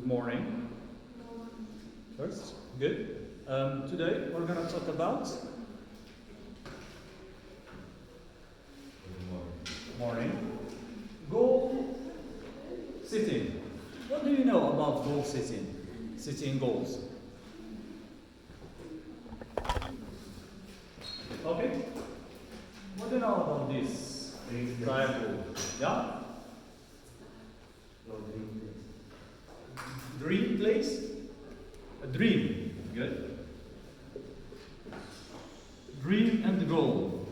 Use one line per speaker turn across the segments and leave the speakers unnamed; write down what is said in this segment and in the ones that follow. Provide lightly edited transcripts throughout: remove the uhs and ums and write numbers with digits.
Good morning. First, good. Today we're going to talk about morning. Goal setting. What do you know about goal setting? Setting goals. Okay. What do you know about this triangle? Yeah. Dream place? A dream. Good. Dream and goal.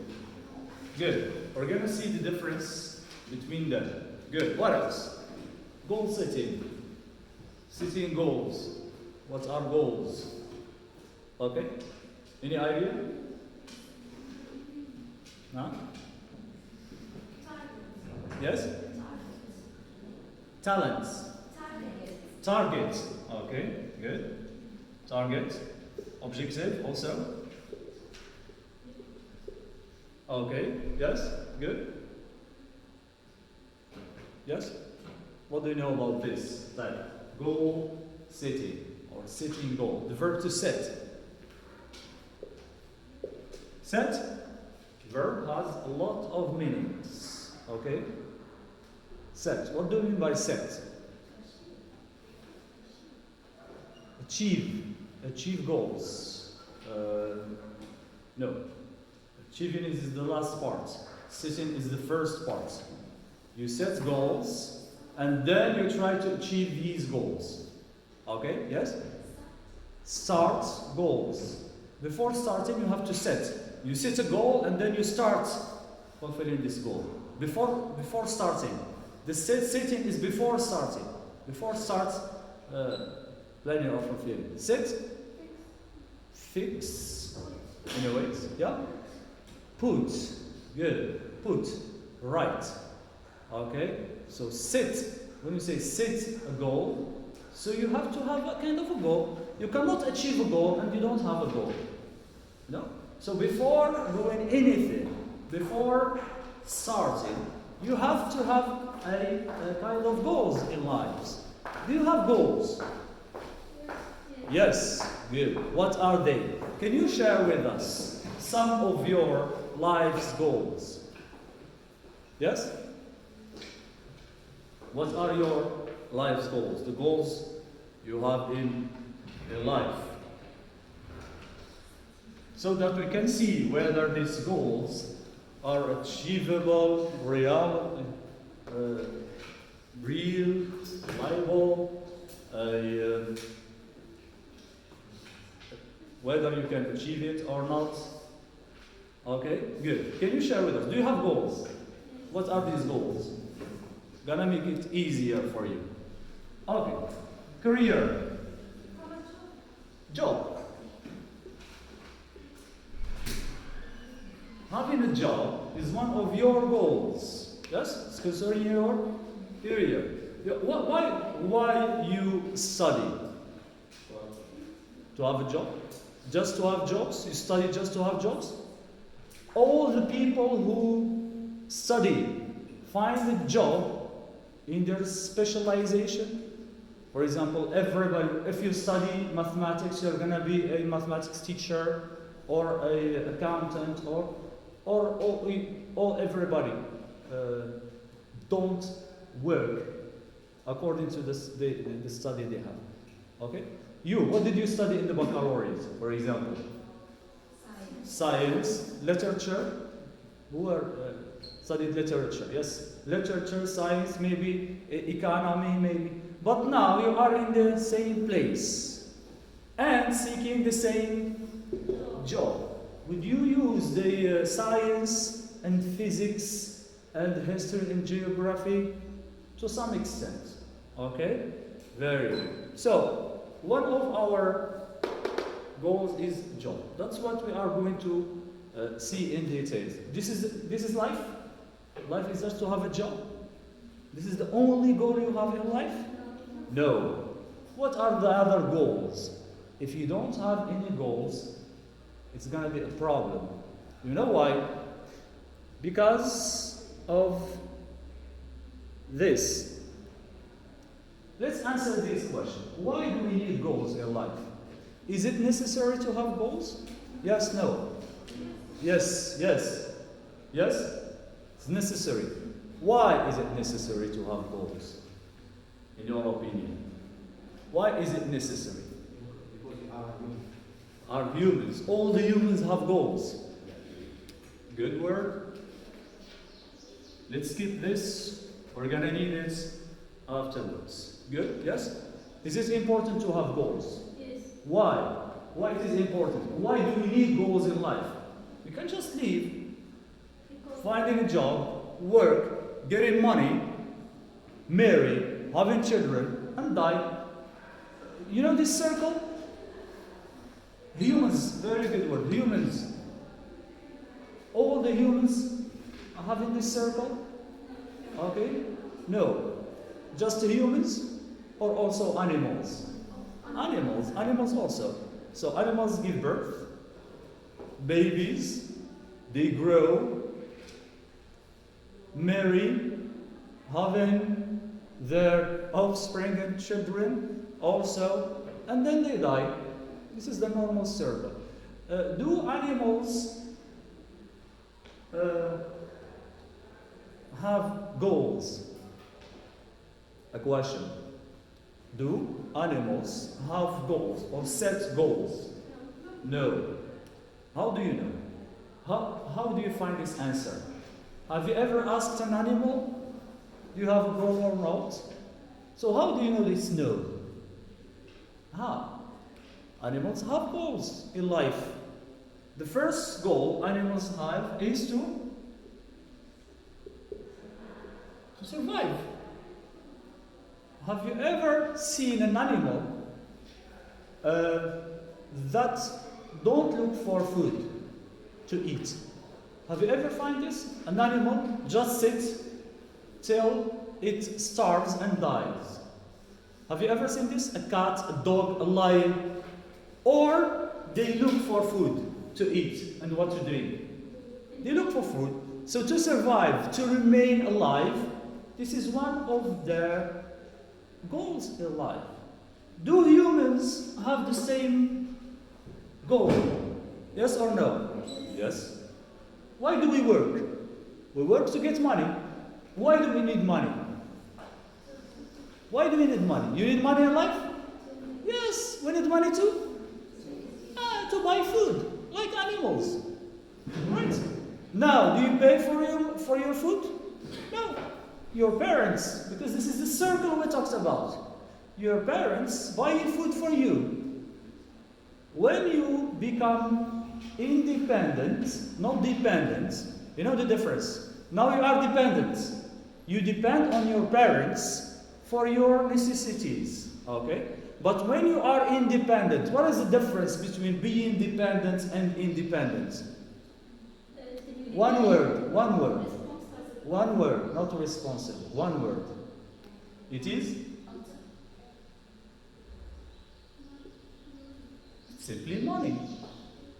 Good. We're going to see the difference between them. Good. What else? Goal setting. Setting goals. What are goals? Okay. Any idea? Huh? Yes? Talents. Target. Okay, good. Target. Objective also. Okay, yes, good. Yes? What do you know about this? Like goal setting or setting goal. The verb to set. Set. Verb has a lot of meanings. Okay? Set. What do you mean by set? Achieve goals. No. Achieving is the last part. Setting is the first part. You set goals and then you try to achieve these goals. Okay? Yes? Start goals. Before starting, you have to set. You set a goal and then you start fulfilling this goal. Before starting. The setting is before starting. Before start planning or fulfilling. Set. Fix. In a way. Yeah? Put. Good. Put. Right. Okay? So set. When you say set a goal, so you have to have a kind of a goal. You cannot achieve a goal and you don't have a goal. No? So before doing anything, before starting, you have to have a kind of goals in life. Do you have goals? Yes, good. What are they? Can you share with us some of your life's goals? Yes? What are your life's goals? The goals you have in life. So that we can see whether these goals are achievable, real, reliable, whether you can achieve it or not. Okay, good. Can you share with us? Do you have goals? What are these goals? Gonna make it easier for you. Okay. Career. Job. Having a job is one of your goals. Yes? It's concerning your career. Why you study? To have a job? Just to have jobs? You study just to have jobs? All the people who study find a job in their specialization. For example, everybody, if you study mathematics, you're going to be a mathematics teacher or an accountant or everybody don't work according to the study they have. Okay? What did you study in the baccalaureate, for example? Science, literature. Who studied literature? Yes, literature, science, maybe economy, maybe. But now you are in the same place and seeking the same job. Would you use the science and physics and history and geography to some extent? Okay? Very good. So, one of our goals is job. That's what we are going to see in details. This is life. Life is just to have a job. This is the only goal you have in life? No. What are the other goals? If you don't have any goals, it's going to be a problem. You know why? Because of this. Let's answer this question. Why do we need goals in life? Is it necessary to have goals? Yes, no. Yes, yes. Yes? It's necessary. Why is it necessary to have goals? In your opinion? Why is it necessary?
Because we are human.
Are humans. All the humans have goals. Good word. Let's skip this. We're gonna need it afterwards. Good? Yes? Is it important to have goals?
Yes.
Why? Why it is important? Why do we need goals in life? We can just leave, finding a job, work, getting money, marry, having children, and die. You know this circle? Humans, very good word, humans. All the humans are having this circle? Okay? No. Just the humans or also animals? Animals also. So animals give birth, babies, they grow, marry, having their offspring and children also, and then they die. This is the normal circle. Do animals have goals? A question. Do animals have goals or set goals? No. How do you know? How do you find this answer? Have you ever asked an animal, do you have a goal or not? So how do you know this no? Animals have goals in life. The first goal animals have is to survive. Have you ever seen an animal that don't look for food to eat? Have you ever find this? An animal just sits till it starves and dies. Have you ever seen this? A cat, a dog, a lion, or they look for food to eat and what to drink. They look for food. So to survive, to remain alive, this is one of their goals in life. Do humans have the same goal? Yes or no? Yes. Why do we work? We work to get money. Why do we need money? Why do we need money? You need money in life? Yes. We need money too? To buy food, like animals. Right? Now, do you pay for your food? No. Your parents, because this is the circle we talked about. Your parents buying food for you. When you become independent, not dependent, you know the difference. Now you are dependent. You depend on your parents for your necessities. Okay? But when you are independent, what is the difference between being dependent and independent? One word. One word, not responsible. One word. It is? Simply money.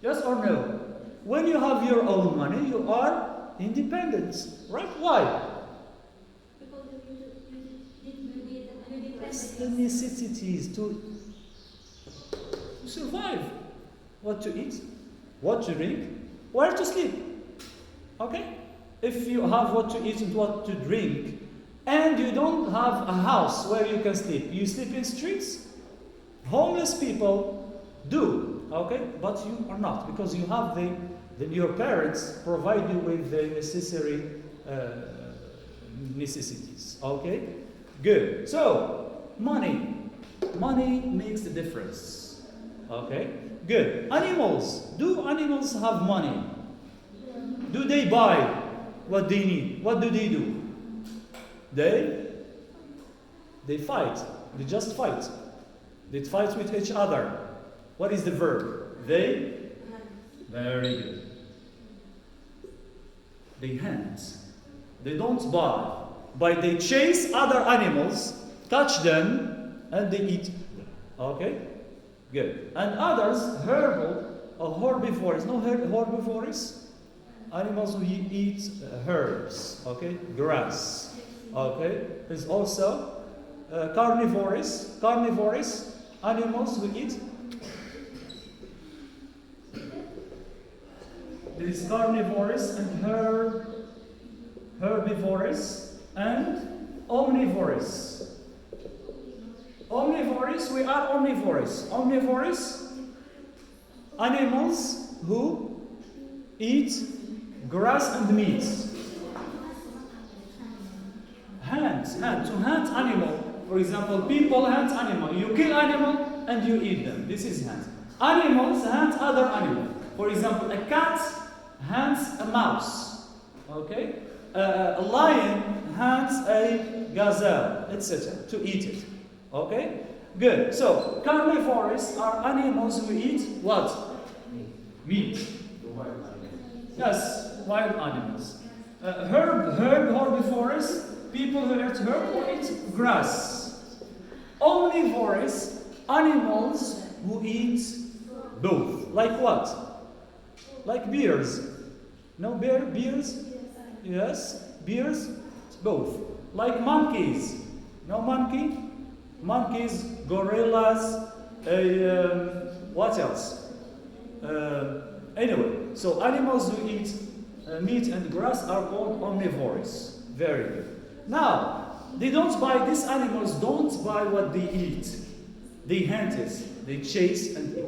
Yes or no? When you have your own money, you are independent. Right? Why? It's the necessities to survive. What to eat, what to drink, where to sleep. Okay? If you have what to eat and what to drink, and you don't have a house where you can sleep, you sleep in streets. Homeless people do, okay? But you are not, because you have your parents provide you with the necessary necessities. Okay? Good. So, money makes the difference. Okay? Good. Animals. Do animals have money? Do they buy what they need? What do? They fight. They just fight. They fight with each other. What is the verb? They? Very good. They hunt. They don't buy. But they chase other animals, catch them, and they eat them. Okay? Good. And others, herbivores. No herbivores? Animals who eat herbs. Okay? Grass. Okay? There's also carnivorous animals who eat. There is carnivorous and herbivorous and omnivorous. Omnivorous, we are omnivorous. Omnivorous animals who eat grass and meat. To hunt animal. For example, people hunt animal. You kill animal and you eat them. This is hunt. Animals hunt other animals. For example, a cat hunts a mouse. Okay? A lion hunts a gazelle, etc. to eat it. Okay? Good. So, carnivores are animals who eat what? Meat. Yes, wild animals. Herbivorous, people who eat herb or eat grass. Omnivorous, animals who eat both. Like what? Like bears. No bears? Yes, bears, both. Like monkeys. No monkey? Monkeys, gorillas, what else? Anyway, so animals who eat meat and grass are called omnivorous. Very good. Now, these animals don't buy what they eat. They hunt it, they chase and eat.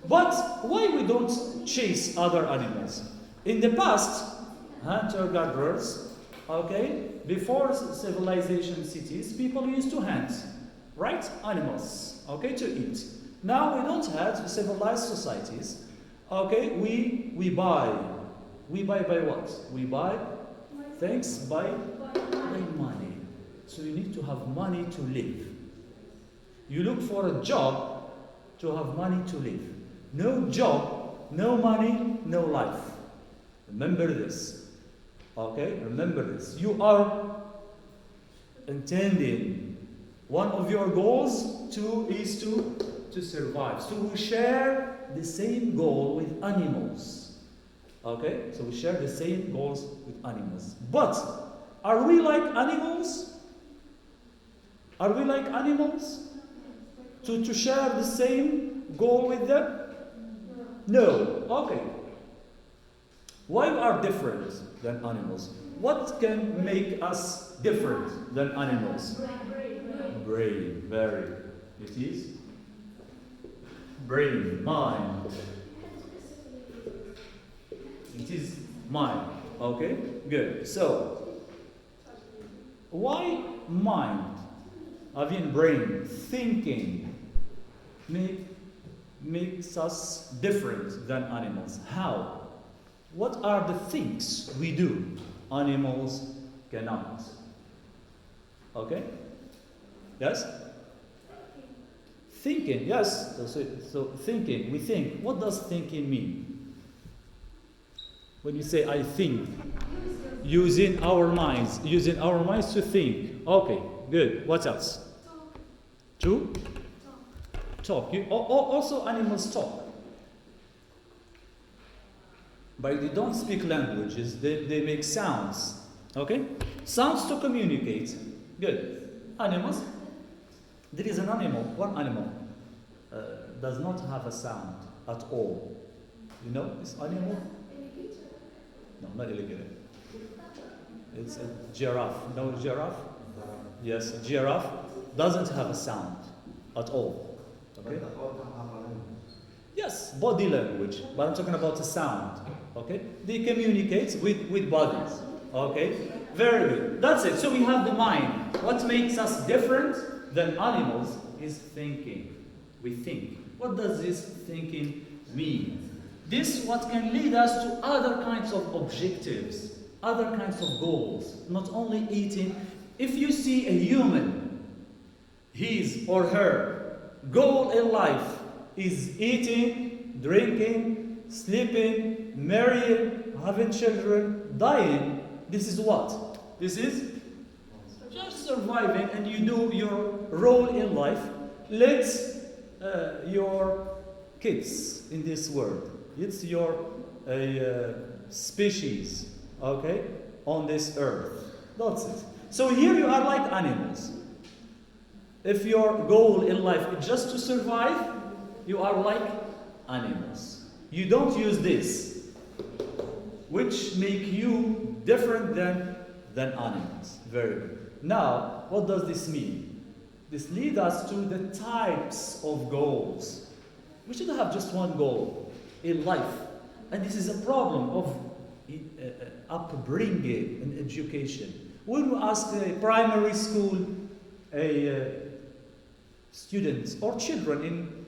But why we don't chase other animals? In the past, hunter-gatherers, okay, before civilization cities, people used to hunt, right? Animals, okay, to eat. Now we don't have civilized societies, okay, we buy. We buy by what? We buy things by money. So you need to have money to live. You look for a job to have money to live. No job, no money, no life. Remember this. Okay? Remember this. You are intending one of your goals is to survive. So we share the same goal with animals. Okay? So we share the same goals with animals. But are we like animals? Are we like animals? To share the same goal with them? No. Okay. Why we are different than animals? What can make us different than animals? Brain. Very. It is brain, mind. It is mind. Okay? Good. So, why mind? I mean brain, thinking, makes us different than animals. How? What are the things we do animals cannot? Okay? Yes? Thinking, yes. So thinking, we think. What does thinking mean? When you say I think, using our minds to think. Okay, good. What else? To talk. Also animals talk. But they don't speak languages, they make sounds. Okay? Sounds to communicate. Good. Animals. There is one animal does not have a sound at all. You know this animal? No, not alligator. It's a giraffe. No giraffe? Yes, a giraffe doesn't have a sound at all. Okay? Yes, body language, but I'm talking about a sound. Okay? They communicate with bodies. Okay? Very good. That's it. So we have the mind. What makes us different than animals is thinking. We think. What does this thinking mean? This what can lead us to other kinds of objectives, other kinds of goals, not only eating. If you see a human, his or her goal in life is eating, drinking, sleeping, marrying, having children, dying, this is what? This is just surviving, and you do your role in life. Let your kids in this world, it's your species, okay, on this earth. That's it. So here you are like animals. If your goal in life is just to survive, you are like animals. You don't use this, which make you different than animals. Very good. Now, what does this mean? This leads us to the types of goals. We should have just one goal in life. And this is a problem of upbringing and education. When we ask a primary school students or children in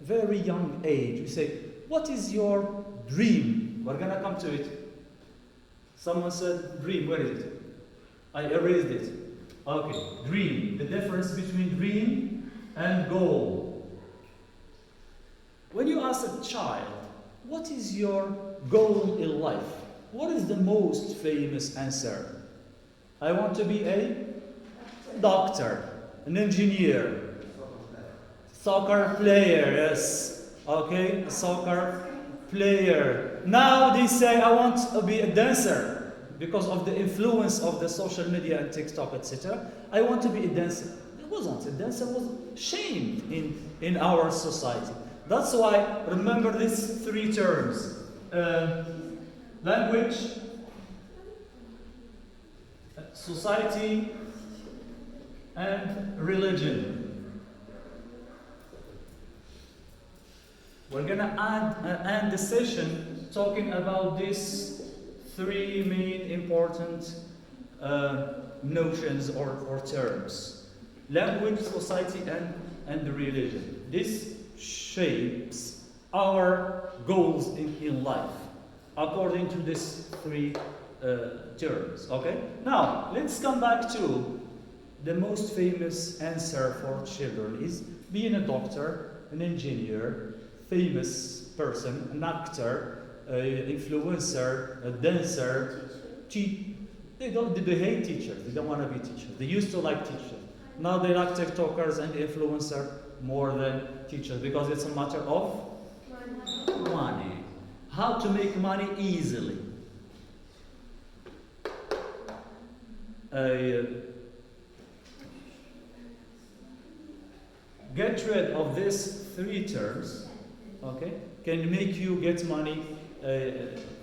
very young age, we say, what is your dream? We're going to come to it. Someone said, dream, where is it? I erased it. Okay, dream. The difference between dream and goal. When you ask a child, what is your goal in life? What is the most famous answer? I want to be a doctor, an engineer, soccer player, yes. Okay, a soccer player. Now they say, I want to be a dancer because of the influence of the social media and TikTok, etc. I want to be a dancer. It wasn't. A dancer was shamed in our society. That's why, remember these three terms. Language, society, and religion. We're going to end the session talking about these three main important notions or terms. Language, society, and the religion. This shapes our goals in life according to these three terms. Okay? Now, let's come back to the most famous answer for children is being a doctor, an engineer, famous person, an actor, an influencer, a dancer. They hate teachers. They don't want to be teachers. They used to like teachers. Now they like TikTokers and influencers more than teachers because it's a matter of money. How to make money easily. Get rid of these three terms, okay, can make you get money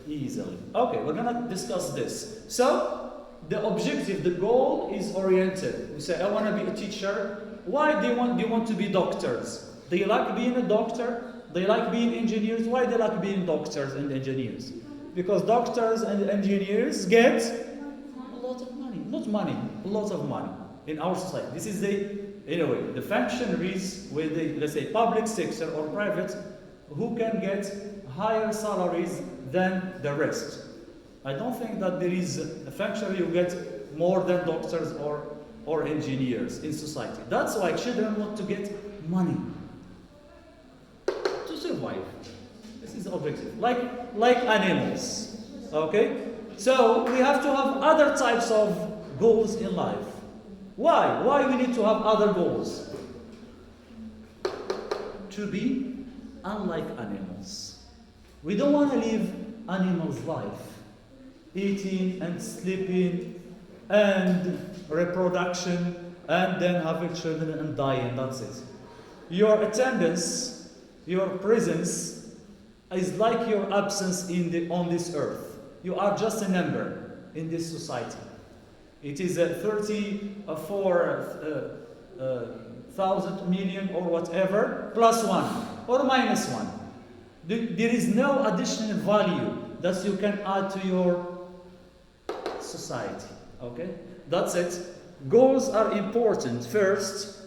easily. Okay, we're gonna discuss this. So, the objective, the goal is oriented. We say, I want to be a teacher. Why do you want to be doctors? Do you like being a doctor? Do you like being engineers? Why do you like being doctors and engineers? Because doctors and engineers get a lot of money. Not money, a lot of money in our society. This is the functionaries with the, let's say, public sector or private, who can get higher salaries than the rest. I don't think that there is a functionary who gets more than doctors or engineers in society. That's why children want to get money to survive. This is the objective. Like animals. Okay? So we have to have other types of goals in life. Why? Why we need to have other goals? To be unlike animals. We don't want to live animals' life. Eating and sleeping and reproduction and then having children and dying. That's it. Your attendance, your presence is like your absence on this earth. You are just a number in this society. It is 34,000 million or whatever, plus one or minus one. There is no additional value that you can add to your society. Okay? That's it. Goals are important. First,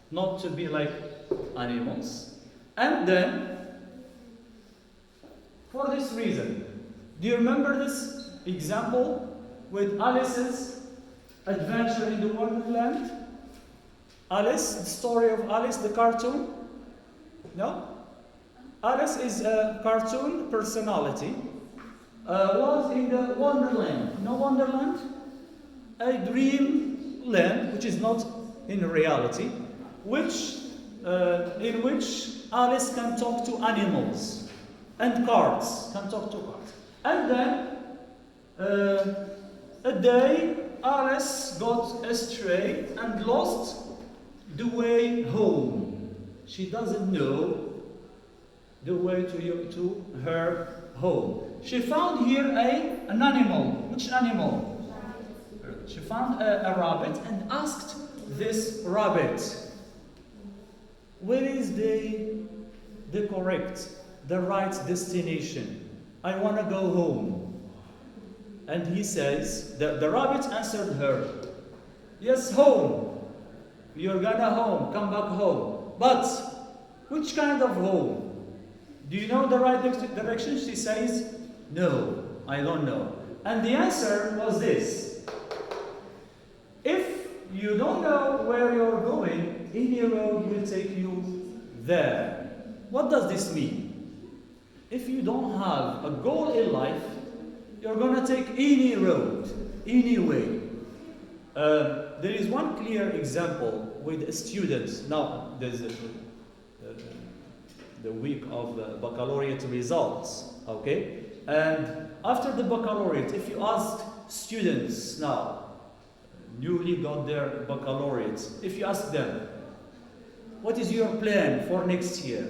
not to be like animals. And then, for this reason, do you remember this example with Alice's adventure in the Wonderland? Alice, the story of Alice, the cartoon? No? Alice is a cartoon personality. Was in the Wonderland. No Wonderland? A dream land, which is not in reality, in which Alice can talk to animals and cards can talk to cards. And then a day Alice got astray and lost the way home. She doesn't know the way to her home. She found here an animal. Which animal? She found a rabbit and asked this rabbit, where is the correct, the right destination? I want to go home. And he says, the rabbit answered her, yes, home. You're gonna home, come back home. But which kind of home? Do you know the right direction? She says, no, I don't know. And the answer was this. If you don't know where you're going, any road will take you there. What does this mean? If you don't have a goal in life, you're going to take any road, any way. There is one clear example with students. Now, there's the week of baccalaureate results, okay? And after the baccalaureate, if you ask students now, newly got their baccalaureate, if you ask them, what is your plan for next year?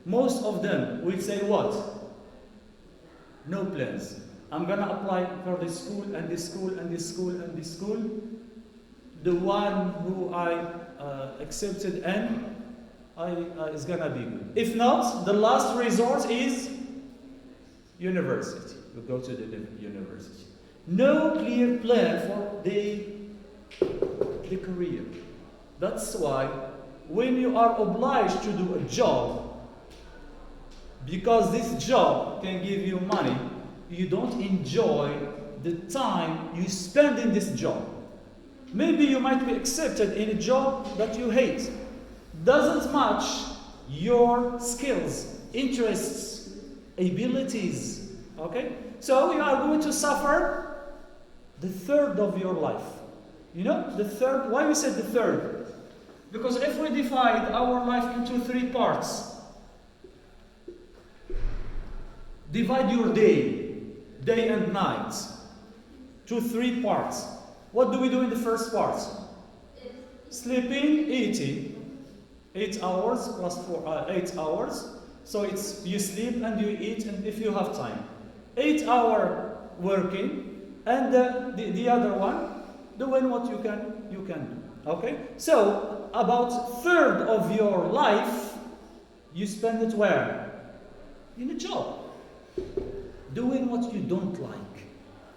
Most of them will say what? No plans. I'm gonna apply for this school and this school and this school and this school. The one who I accepted and is gonna be good. If not, the last resort is university. You go to the university. No clear plan for the career. That's why when you are obliged to do a job, because this job can give you money, you don't enjoy the time you spend in this job. Maybe you might be accepted in a job that you hate. Doesn't match your skills, interests, abilities. Okay? So you are going to suffer the third of your life. You know, the third. Why we said the third? Because if we divide our life into 3 parts, divide your day and night, to 3 parts. What do we do in the first part? Sleeping, eating. 8 hours plus 8 hours. So it's you sleep and you eat, and if you have time. 8 hour working, and the other one doing what you can do. Okay? So about third of your life you spend it where? In a job. Doing what you don't like.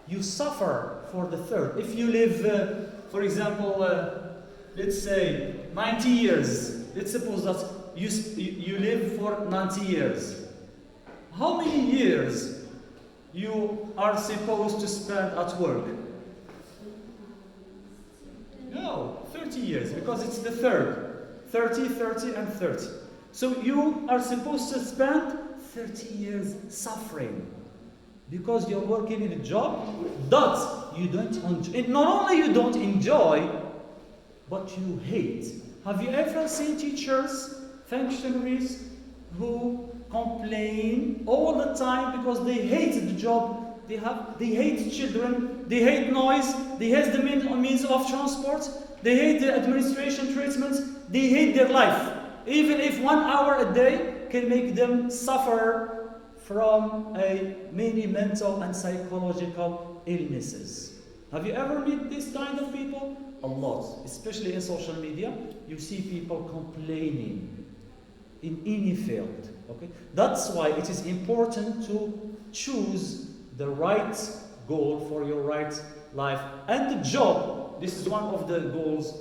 You suffer for the third. If you live, for example, let's say 90 years. Let's suppose that you live for 90 years. How many years you are supposed to spend at work? No, 30 years, because it's the third. 30, 30, and 30. So you are supposed to spend 30 years suffering because you're working in a job that you don't enjoy. Not only you don't enjoy, but you hate. Have you ever seen teachers, functionaries who complain all the time because they hate the job they have? They hate children, they hate noise, they hate the means of transport, they hate the administration treatments, they hate their life. Even if 1 hour a day can make them suffer from many mental and psychological illnesses. Have you ever met this kind of people? A lot, especially in social media. You see people complaining in any field. Okay, that's why it is important to choose the right goal for your right life, and the job. This is one of the goals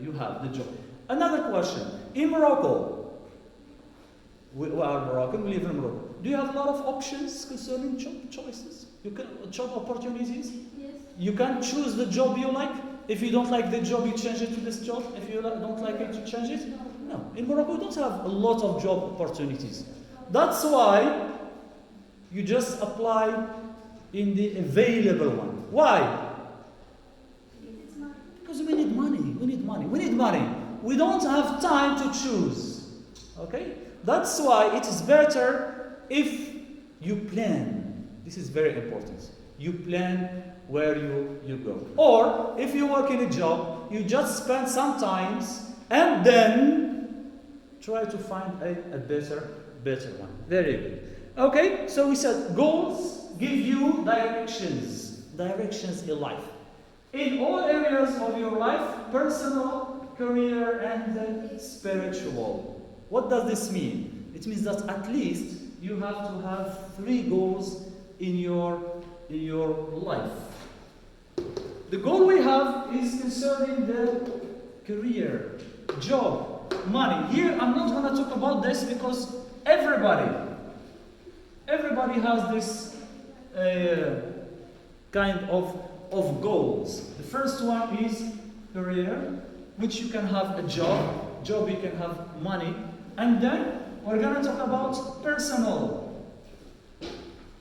you have. The job. Another question: in Morocco, we are Moroccan. We live in Morocco. Do you have a lot of options concerning job choices? Job opportunities.
Yes.
You can choose the job you like. If you don't like the job, you change it to this job. If you don't like it, you change it. No. In Morocco, we don't have a lot of job opportunities. That's why you just apply in the available one. Why? Because we need money. We need money. We need money. We don't have time to choose. Okay? That's why it is better if you plan. This is very important. You plan where you go. Or if you work in a job, you just spend some time and then try to find a better one. Very good. Okay, so we said goals give you directions in life. In all areas of your life, personal, career, and spiritual. What does this mean? It means that at least you have to have 3 goals in your life. The goal we have is concerning the career, job, money. Here I'm not going to talk about this because everybody has this kind of goals. The first one is career, which you can have a job you can have money, and then we're going to talk about personal.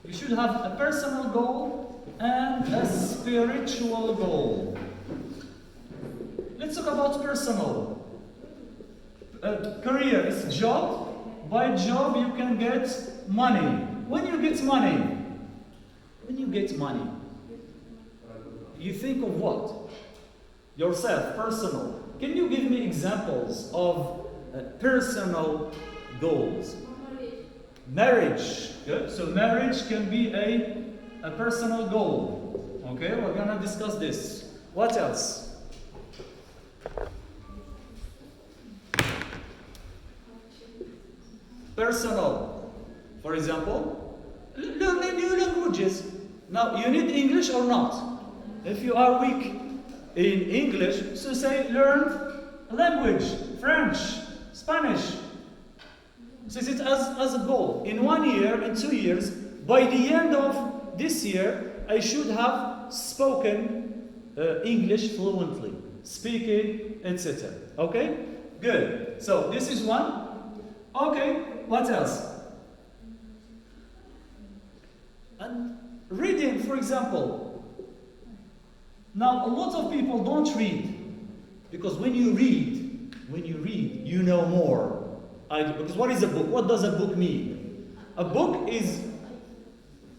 You should have a personal goal and a spiritual goal. Let's talk about personal. Career is job. By job you can get money. When you get money, you think of what? Yourself, personal. Can you give me examples of personal goals? Marriage. Good. So marriage can be a personal goal. Okay, we're gonna discuss this. What else? Personal. For example, learning new languages. Now, you need English or not? If you are weak in English, so say learn a language, French, Spanish. Set it as a goal. In 1 year, in 2 years, by the end of this year, I should have spoken English fluently, speaking, etc. Okay? Good. So this is one. Okay, what else? And reading, for example. Now, a lot of people don't read because when you read, you know more. Because what is a book? What does a book mean? A book is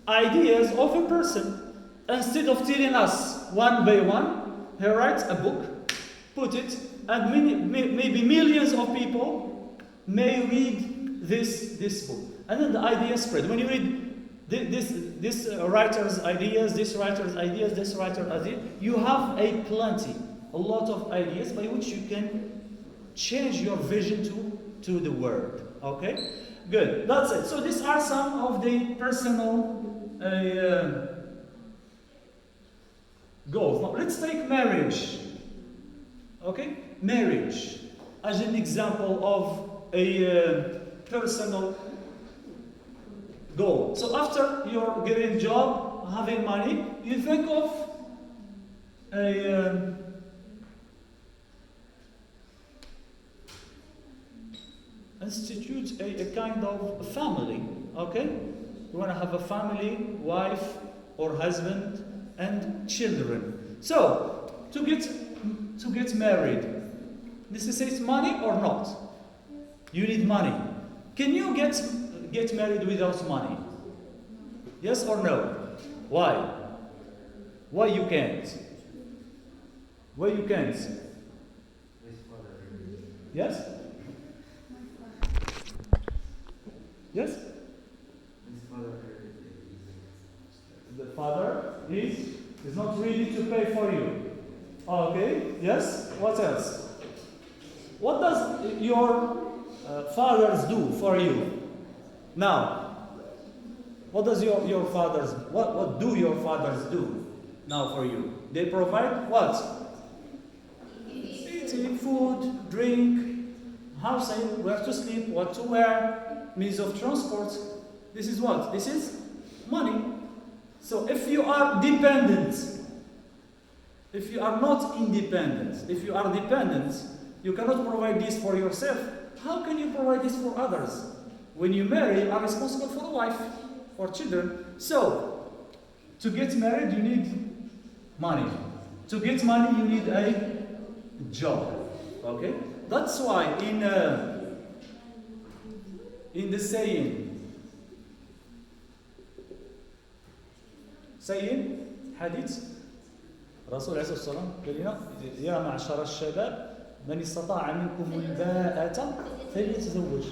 ideas of a person. Instead of telling us one by one, he writes a book, put it, and maybe millions of people may read this book. And then the ideas spread. When you read this writer's ideas, this writer's ideas, this writer's ideas, you have a lot of ideas by which you can change your vision to the world. Okay? Good. That's it. So these are some of the personal goals. Now let's take marriage. Okay? Marriage as an example of a personal goal. So after you're getting a job, having money, you think of institute a kind of family. Okay? You want to have a family, wife or husband and children. So to get married necessitates money or not? You need money. Can you get married without money? Yes or no? Why? Why you can't? Why you can't? Yes? Yes? The father is not ready to pay for you. Okay, yes? What else? What does your fathers do for you? Now, what does your fathers, what do your fathers do now for you? They provide what? Eating, food, drink, housing, where to sleep, what to wear, means of transport. This is what? This is money. So if you are dependent, if you are not independent, if you are dependent, you cannot provide this for yourself. How can you provide this for others? When you marry, you are responsible for a wife, for children. So, to get married, you need money. To get money, you need a job. Okay? That's why in the saying, saying حديث الرسول عليه الصلاة والسلام قال لنا يا معشر الشباب من استطاع منكم الباءة فليتزوج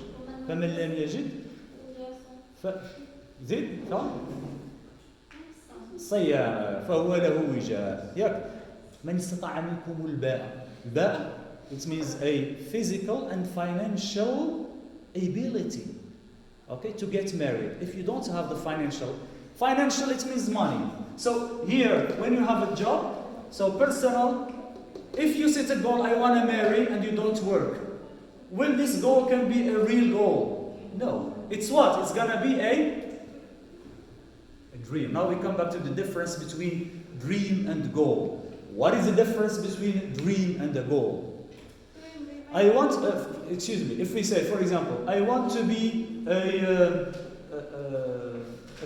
فمن لم يجد زيد صيام فهو له وجاء ياك من استطاع منكم الباء الباء it means a physical and financial ability okay to get married. If you don't have the financial it means money. So here when you have a job, so personal, if you set a goal, I want to marry, and you don't work, will this goal can be a real goal? No. It's what? It's gonna be a dream. Now we come back to the difference between dream and goal. What is the difference between a dream and a goal? I want, if we say, for example, I want to be a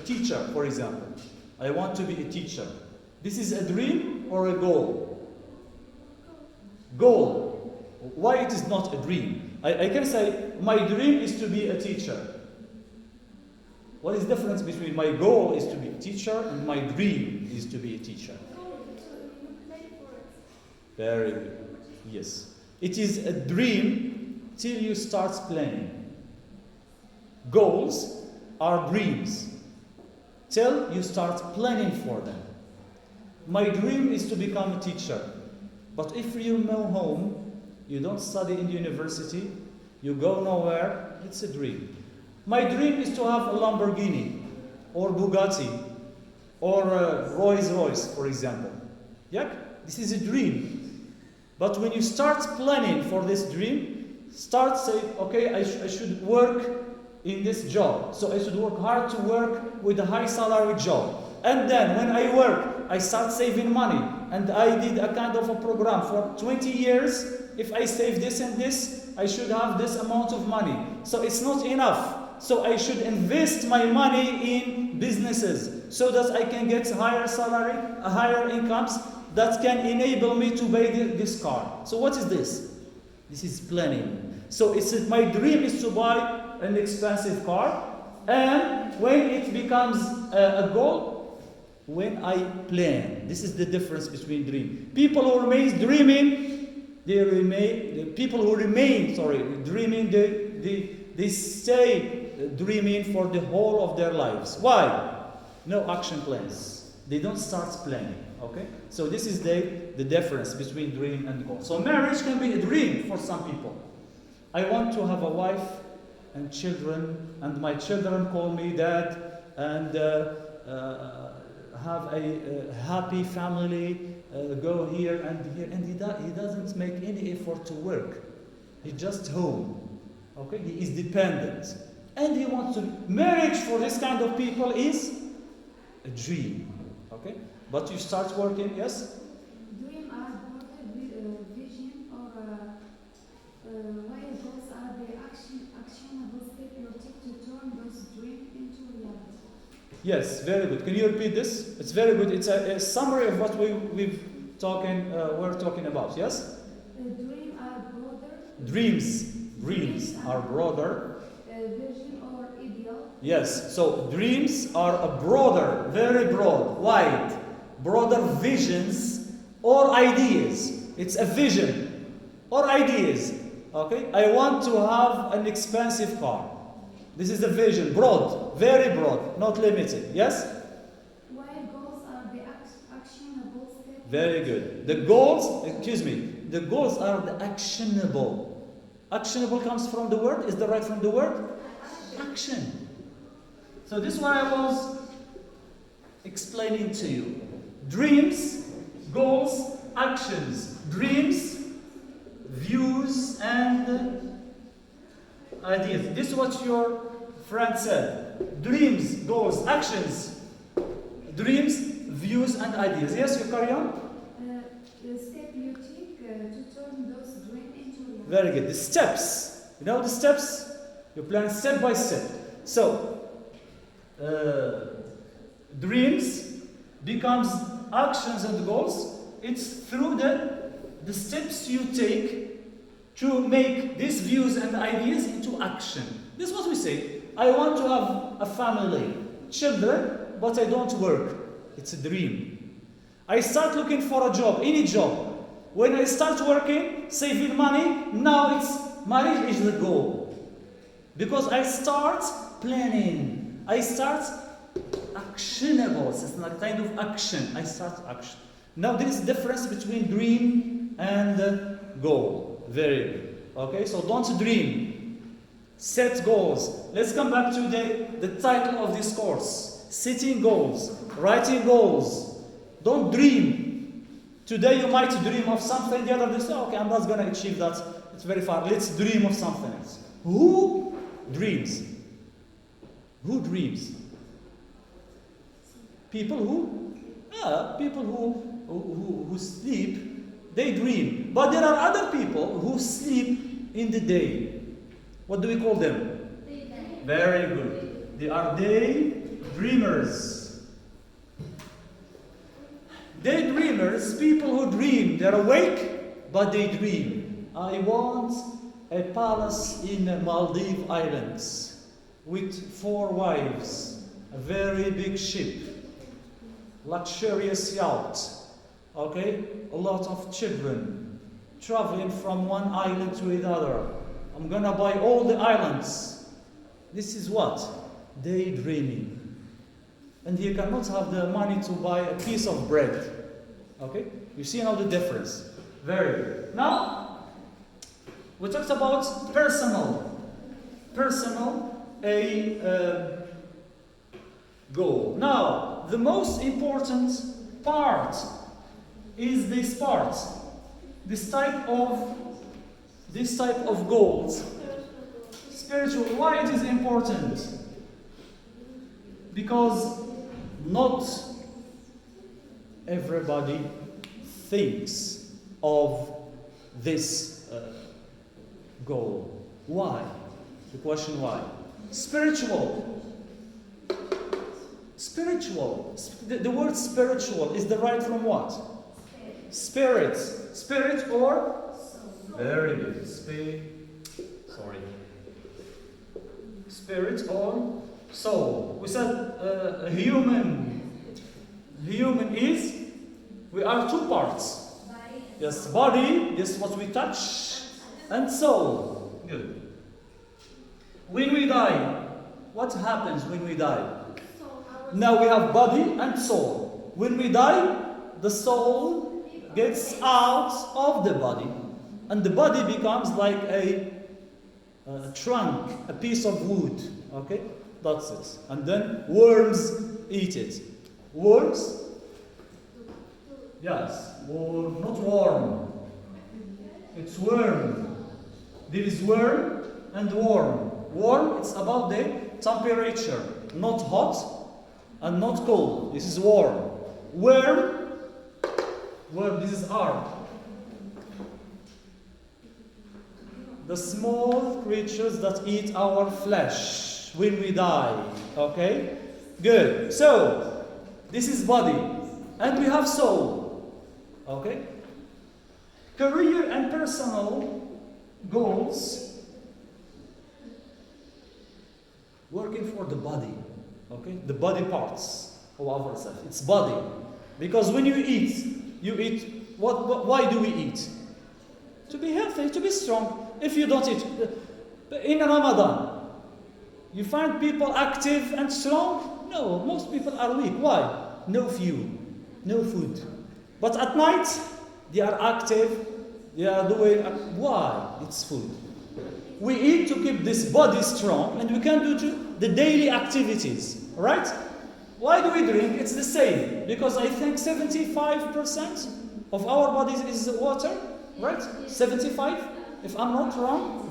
teacher, for example. I want to be a teacher. This is a dream or a goal? Goal. Why it is not a dream? I can say, my dream is to be a teacher. What is the difference between my goal is to be a teacher and my dream is to be a teacher? Very good. Yes. It is a dream till you start planning. Goals are dreams till you start planning for them. My dream is to become a teacher. But if you know home, you don't study in the university, you go nowhere, it's a dream. My dream is to have a Lamborghini or Bugatti or a Rolls-Royce, for example. Yeah? This is a dream. But when you start planning for this dream, start saying, okay, I should work in this job. So I should work hard to work with a high salary job. And then when I work, I start saving money. And I did a kind of a program for 20 years. If I save this and this, I should have this amount of money. So it's not enough. So I should invest my money in businesses so that I can get higher salary, higher incomes that can enable me to buy this car. So what is this? This is planning. So my dream is to buy an expensive car, and when it becomes a goal, when I plan. This is the difference between dream. People who remain dreaming, dreaming, they stay dreaming for the whole of their lives. Why? No action plans. They don't start planning. Okay? So this is the difference between dream and goal. So marriage can be a dream for some people. I want to have a wife and children, and my children call me dad, and have a happy family, go here and here, and he doesn't make any effort to work. He's just home. Okay? He is dependent. And he wants to. Marriage for this kind of people is a dream. Okay? But you start working, yes?
Dream are vision or while goals are the actionable step you take to turn those dreams into reality.
Yes, very good. Can you repeat this? It's very good. It's a summary of what we're talking about, yes?
Dreams are broader.
Dreams are broader.
Vision or ideal.
Yes, so dreams are a broader, very broad, wide, broader visions or ideas. It's a vision or ideas. Okay? I want to have an expensive car. This is the vision, broad, very broad, not limited. Yes?
While goals are the actionable steps.
Very good. The goals are the actionable. Actionable comes from the word, is that right from the word? Action. So this is what I was explaining to you. Dreams, goals, actions. Dreams, views, and ideas. This is what your friend said. Dreams, goals, actions. Dreams, views, and ideas. Yes, you carry on?
The step you take to turn those dreams into reality.
Very good. The steps. You know the steps? You plan step by step. So, dreams becomes actions and goals. It's through the steps you take to make these views and ideas into action. This is what we say. I want to have a family, children, but I don't work. It's a dream. I start looking for a job, any job. When I start working, saving money, now it's marriage is the goal. Because I start planning. I start actionable. It's like kind of action. I start action. Now there is a difference between dream and goal. Very good. Okay, so don't dream. Set goals. Let's come back to the title of this course. Setting goals. Writing goals. Don't dream. Today you might dream of something, the other day say, okay, I'm not going to achieve that. It's very far. Let's dream of something else. Who dreams? Who dreams? People who? People who sleep, they dream. But there are other people who sleep in the day. What do we call them? Very good. They are day dreamers. Daydreamers, people who dream. They're awake, but they dream. I want a palace in Maldives Islands with 4 wives, a very big ship, luxurious yacht, okay? A lot of children traveling from one island to another. I'm gonna buy all the islands. This is what? Daydreaming. And you cannot have the money to buy a piece of bread. Okay? You see now the difference. Very good. Now, we talked about personal goal. Now, the most important part is this part. This type of goals. Spiritual. Why it is important? Because not everybody thinks of this goal. Why? The question why? Spiritual. The word spiritual is derived from what? Spirit. Spirit or? Very good. Spirit or soul. We said human is, we are 2 parts. Yes, body, this is what we touch, and soul. Good. When we die, what happens when we die? Now we have body and soul. When we die, the soul gets out of the body, and the body becomes like a trunk, a piece of wood. Okay? That's it. And then worms eat it. Worms? Yes. Worm, not worm. It's worm. There is worm and worm. Worm, it's about the temperature. Not hot and not cold. This is worm. Worm, this is arm. The small creatures that eat our flesh when we die. Okay? Good. So, this is body. And we have soul. Okay? Career and personal goals. Working for the body. Okay? The body parts of ourselves. It's body. Because when you eat, why do we eat? To be healthy, to be strong. If you don't eat, in Ramadan, you find people active and strong? No, most people are weak. Why? No fuel, no food. But at night, they are active, they are doing, why? It's food. We eat to keep this body strong, and we can do the daily activities, right? Why do we drink? It's the same. Because I think 75% of our bodies is water, right? 75? If I'm not wrong?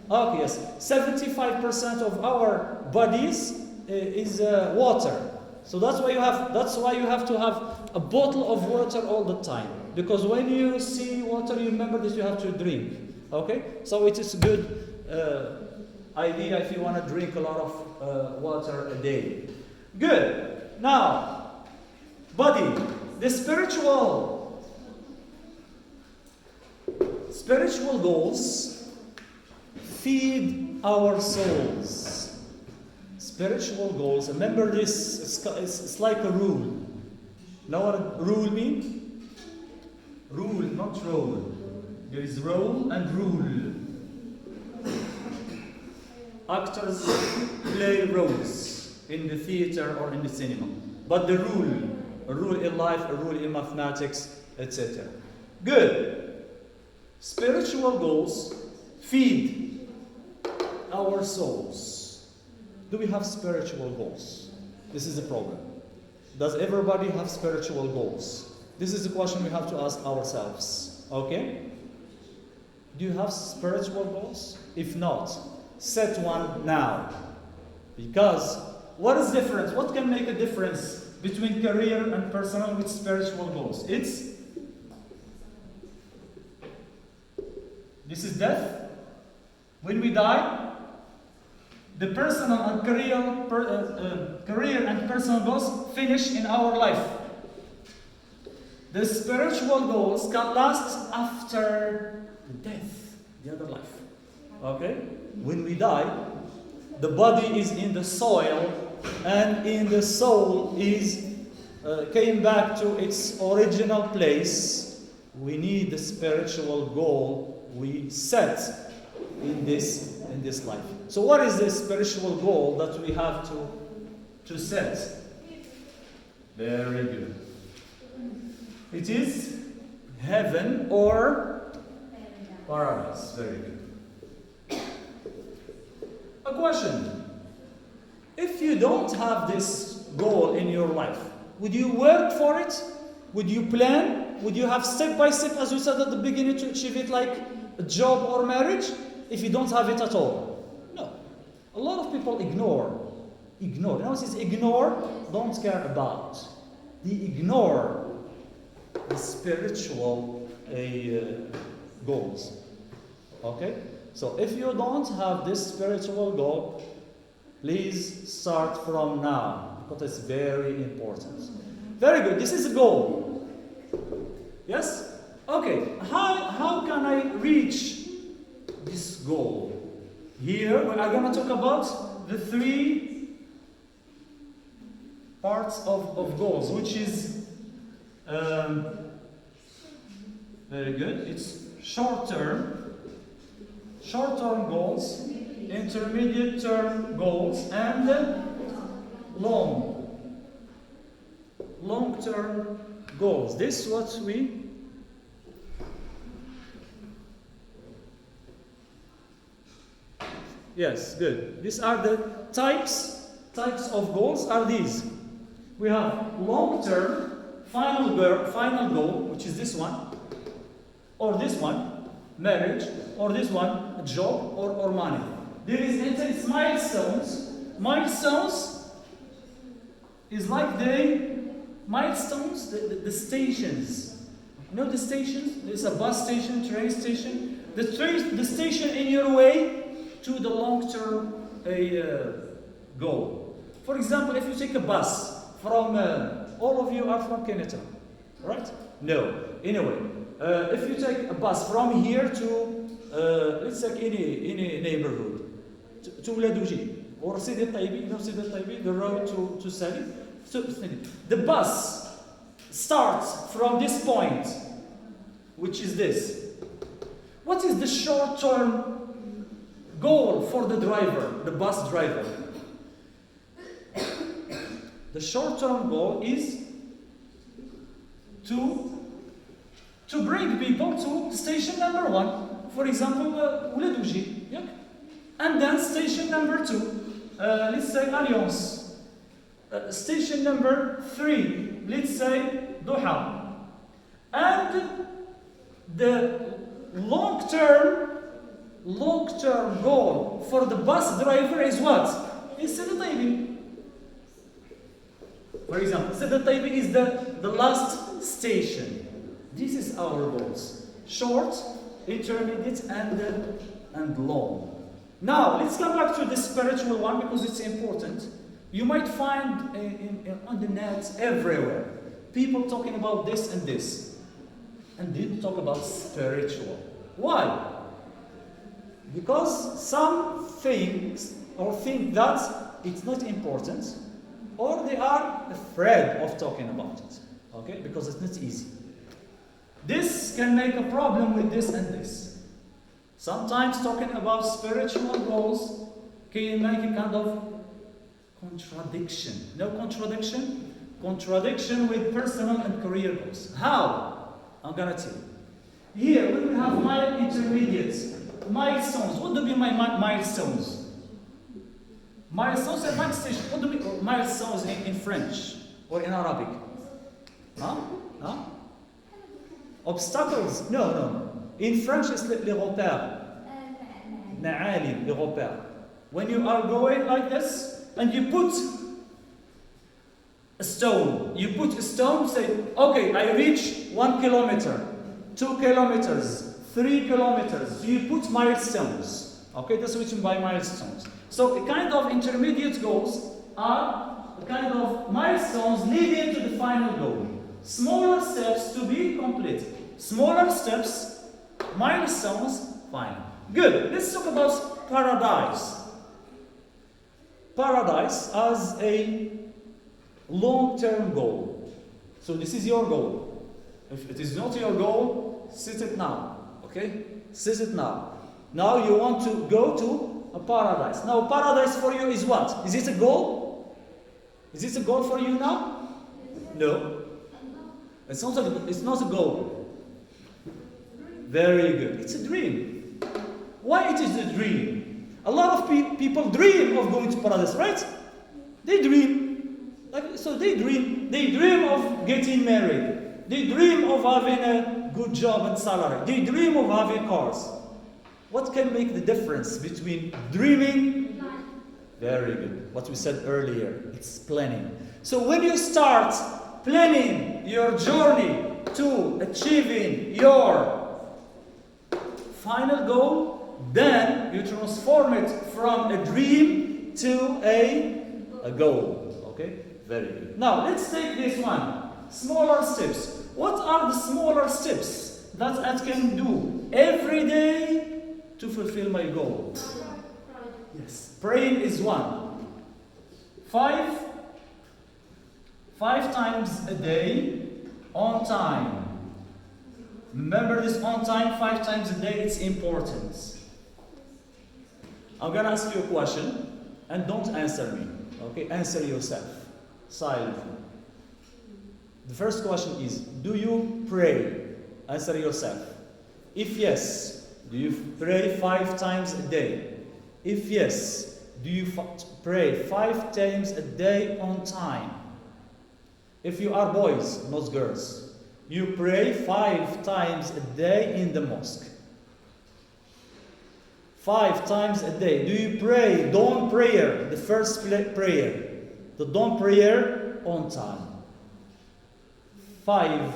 Okay, yes. 75% of our bodies is water. So that's why you have to have a bottle of water all the time. Because when you see water, you remember that you have to drink. Okay? So it is a good idea if you want to drink a lot of water a day. Good. Now, body. The spiritual goals feed our souls. Spiritual goals, remember this, it's like a rule. Know what rule means? Rule, not role. There is role and rule. Actors play roles in the theater or in the cinema. But the rule, a rule in life, a rule in mathematics, etc. Good. Spiritual goals feed our souls. Do we have spiritual goals? This is the problem. Does everybody have spiritual goals? This is the question we have to ask ourselves. Okay? Do you have spiritual goals? If not, set one now. Because what is different? What can make a difference between career and personal with spiritual goals? This is death. When we die, the personal and career and personal goals finish in our life. The spiritual goals can last after death, the other life. Okay? When we die, the body is in the soil, and in the soul came back to its original place. We need the spiritual goal we set in this life. So what is the spiritual goal that we have to set? Very good. It is heaven or paradise. Very good. A question. If you don't have this goal in your life, would you work for it? Would you plan? Would you have step by step, as we said at the beginning, to achieve it like a job or marriage? If you don't have it at all? No. A lot of people ignore. You know what is ignore? Don't care about. They ignore the spiritual goals. Okay? So if you don't have this spiritual goal, please start from now, because it's very important. Very good. This is a goal. Yes? Okay. How can I reach this goal? Here we are going to talk about the three parts of goals, which is very good. It's short-term goals, intermediate-term goals, and long-term goals. This is what we Yes, good. These are the types of goals are these. We have long-term, final goal, which is this one, or this one, marriage, or this one, a job, or money. There is it's milestones. Milestones is like the stations. You know the stations? There's a bus station, train station. The station in your way to the long-term goal. For example, if you take a bus from, all of you are from Kenyatta, right? No. Anyway, if you take a bus from here to, let's take any neighborhood, to Uladuji, or Sidi Taibi, you know Sidi Taibi, the road to Sali. So the bus starts from this point, which is this. What is the short-term goal for the driver, the bus driver? The short-term goal is to bring people to station number 1, for example, Uladuji, yeah? And then station number 2, let's say Alliance. Station number 3, let's say Doha. And the long-term goal for the bus driver is what? Is Sidi Taibi. For example, Sidi Taibi is the last station. This is our goals. Short, intermediate, and long. Now, let's come back to the spiritual one because it's important. You might find on the net everywhere people talking about this and this. And didn't talk about spiritual. Why? Because some things or think that it's not important, or they are afraid of talking about it. Okay? Because it's not easy. This can make a problem with this and this. Sometimes talking about spiritual goals can make a kind of contradiction. No contradiction? Contradiction with personal and career goals. How? I'm gonna tell you. Here, when we have my intermediates, milestones. What do you mean by milestones? Milestones and milestone. What do we mean milestones in French or in Arabic? Huh? Huh? Obstacles? No. In French, it's les repères. Ma'alim, les repères. When you are going like this, and you put a stone. You put a stone, say, okay, I reach 1 kilometer, 2 kilometers, 3 kilometers. So you put milestones. Okay, that's what you mean by milestones. So a kind of intermediate goals are a kind of milestones leading to the final goal. Smaller steps to be completed. Smaller steps, milestones, final. Good. Let's talk about paradise. Paradise as a long-term goal. So this is your goal. If it is not your goal, set it now. Okay? Set it now. Now you want to go to a paradise. Now paradise for you is what? Is it a goal? Is it a goal for you now? No. It's not a goal. Very good. It's a dream. Why it is a dream? A lot of people dream of going to paradise, right? They dream. So they dream. They dream of getting married. They dream of having a good job and salary. They dream of having cars. What can make the difference between dreaming? Very good. What we said earlier, it's planning. So when you start planning your journey to achieving your final goal, then you transform it from a dream to a goal. Okay? Very good. Now let's take this one. Smaller steps. What are the smaller steps that I can do every day to fulfill my goal? Yes. Praying is one. Five times a day on time. Remember this on time, 5 times a day, it's important. I'm gonna ask you a question and don't answer me. Okay? Answer yourself. Silently. The first question is, do you pray? Answer yourself. If yes, do you pray 5 times a day? If yes, do you pray 5 times a day on time? If you are boys, not girls, you pray 5 times a day in the mosque. 5 times a day. Do you pray dawn prayer, the first prayer? The dawn prayer on time. 5,